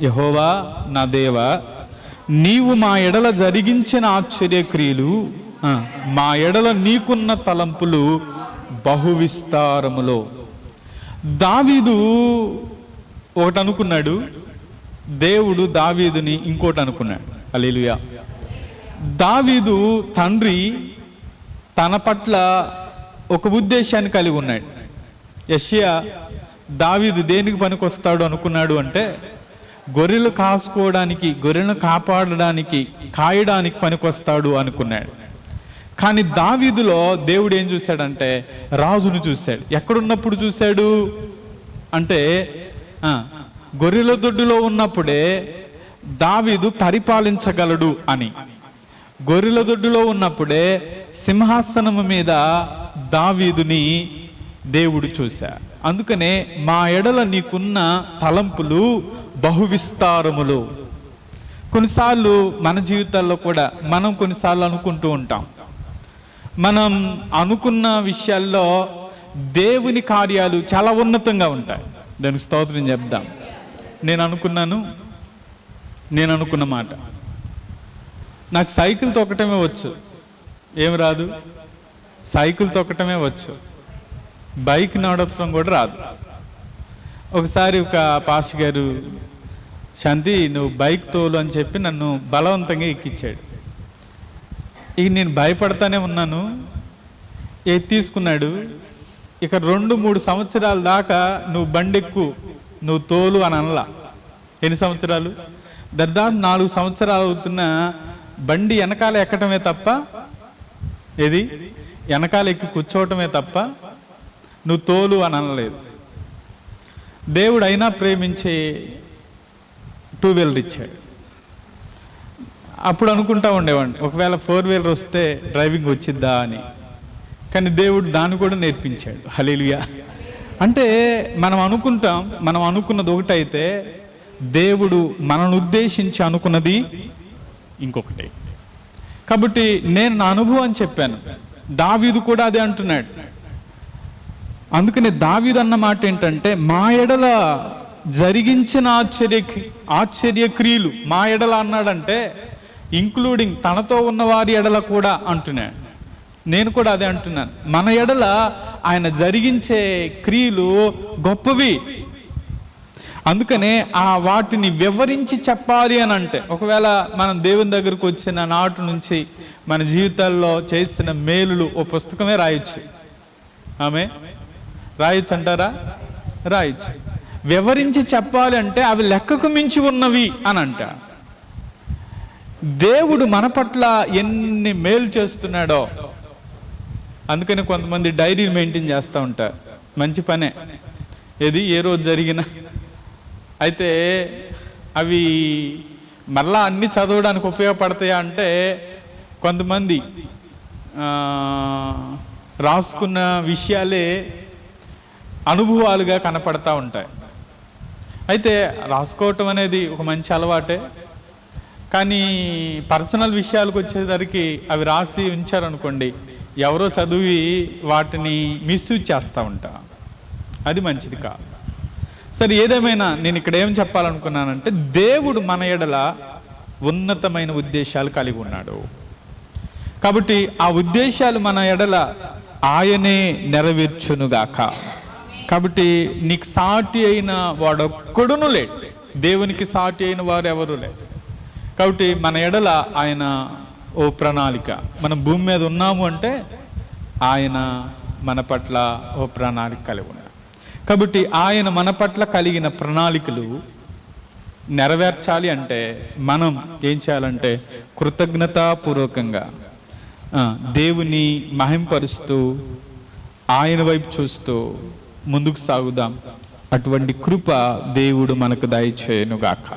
యెహోవా నా దేవా, నీవు మా ఎడల జరిగించిన ఆశ్చర్యక్రియలు, మా ఎడల నీకున్న తలంపులు బహువిస్తారములో. దావీదు ఒకటి అనుకున్నాడు, దేవుడు దావీదుని ఇంకోటి అనుకున్నాడు. హల్లెలూయా. దావీదు తండ్రి తన పట్ల ఒక ఉద్దేశాన్ని కలిగి ఉన్నాడు. యెషయా దావీదు దేనికి పనికొస్తాడు అనుకున్నాడు అంటే, గొర్రెలు కాసుకోవడానికి, గొర్రెలను కాపాడడానికి, కాయడానికి పనికొస్తాడు అనుకున్నాడు. కానీ దావీదులో దేవుడు ఏం చూశాడంటే రాజును చూశాడు. ఎక్కడున్నప్పుడు చూశాడు అంటే, గొర్రెల దొడ్డులో ఉన్నప్పుడే దావీదు పరిపాలించగలడు అని. గొర్రెల దొడ్డులో ఉన్నప్పుడే సింహాసనము మీద దావీదుని దేవుడు చూశాడు. అందుకనే మా ఎడల నీకున్న తలంపులు బహువిస్తారములు. కొన్నిసార్లు మన జీవితాల్లో కూడా మనం కొన్నిసార్లు అనుకుంటూ ఉంటాం, మనం అనుకున్న విషయాల్లో దేవుని కార్యాలు చాలా ఉన్నతంగా ఉంటాయి. దానికి స్తోత్రం చెప్దాం. నేను అనుకున్న మాట, నాకు సైకిల్ తొక్కటమే వచ్చు. ఏమి రాదు? సైకిల్ తొక్కటమే వచ్చు, బైక్ నడపడం కూడా రాదు. ఒకసారి ఒక పాస్టర్ గారు, శాంతి నువ్వు బైక్ తోలు అని చెప్పి నన్ను బలవంతంగా ఎక్కించాడు. ఇక నేను భయపడతానే ఉన్నాను. తీసుకున్నాడు. ఇక 2-3 సంవత్సరాల దాకా నువ్వు బండెక్కు, నువ్వు తోలు అని అనలా. ఎన్ని సంవత్సరాలు? దాదాపు 4 సంవత్సరాలు అవుతున్న బండి వెనకాల ఎక్కటమే తప్ప, వెనకాల ఎక్కి కూర్చోవటమే తప్ప నువ్వు తోలు అని అనలేదు. దేవుడు అయినా ప్రేమించి 2 వీలర్ ఇచ్చాడు. అప్పుడు అనుకుంటా ఉండేవాడిని, ఒకవేళ 4 వీలర్ వస్తే డ్రైవింగ్ వచ్చిద్దా అని. కానీ దేవుడు దాన్ని కూడా నేర్పించాడు. హల్లెలూయా. అంటే మనం అనుకుంటాం, మనం అనుకున్నది ఒకటైతే దేవుడు మనల్ని ఉద్దేశించి అనుకున్నది ఇంకొకటి. కాబట్టి నేను నా అనుభవం చెప్పాను, దావీదు కూడా అదే అంటున్నాడు. అందుకని దావీదు అన్న మాట ఏంటంటే, మా ఎడల జరిగించిన ఆశ్చర్యక్రియలు, మా ఎడల అన్నాడంటే ఇంక్లూడింగ్ తనతో ఉన్న వారి ఎడల కూడా అంటున్నాడు. నేను కూడా అదే అంటున్నాను, మన ఎడల ఆయన జరిగించే క్రియలు గొప్పవి. అందుకనే వాటిని వివరించి చెప్పాలి అని అంటే, ఒకవేళ మనం దేవుని దగ్గరకు వచ్చిన నాటి నుంచి మన జీవితాల్లో చేసిన మేలులు ఓ పుస్తకమే రాయొచ్చు. రాయొచ్చు అంటారా? రాయొచ్చు. వివరించి చెప్పాలి అంటే అవి లెక్కకు మించి ఉన్నవి అని అంట. దేవుడు మన పట్ల ఎన్ని మేలు చేస్తున్నాడో. అందుకని కొంతమంది డైరీలు మెయింటైన్ చేస్తూ ఉంటారు. మంచి పనే, ఏ రోజు జరిగిన. అయితే అవి మళ్ళా అన్ని చదవడానికి ఉపయోగపడతాయా అంటే, కొంతమంది రాసుకున్న విషయాలే అనుభవాలుగా కనపడతా ఉంటాయి. అయితే రాసుకోవటం అనేది ఒక మంచి అలవాటే, కానీ పర్సనల్ విషయాలకు వచ్చేసరికి అవి రాసి ఉంచారనుకోండి, ఎవరో చదివి వాటిని మిస్యూజ్ చేస్తూ ఉంటా. అది మంచిది కాదు. సరే, ఏదేమైనా నేను ఇక్కడ ఏం చెప్పాలనుకున్నానంటే, దేవుడు మన ఎడల ఉన్నతమైన ఉద్దేశాలు కలిగి ఉన్నాడు. కాబట్టి ఆ ఉద్దేశాలు మన ఎడల ఆయనే నెరవేర్చునుగాక. కాబట్టి నీకు సాటి అయిన వాడొక్కడును లేడు, దేవునికి సాటి అయిన వారు ఎవరు లేరు. కాబట్టి మన ఎడల ఆయన ఓ ప్రణాళిక. మనం భూమి మీద ఉన్నాము అంటే ఆయన మన పట్ల ఓ ప్రణాళిక కలిగి ఉన్నాడు. కాబట్టి ఆయన మన పట్ల కలిగిన ప్రణాళికలు నెరవేర్చాలి అంటే మనం ఏం చేయాలంటే, కృతజ్ఞతాపూర్వకంగా దేవుని మహింపరుస్తూ ఆయన వైపు చూస్తూ ముందుకు సాగుదాం. అటువంటి కృప దేవుడు మనకు దయచేయునుగాక.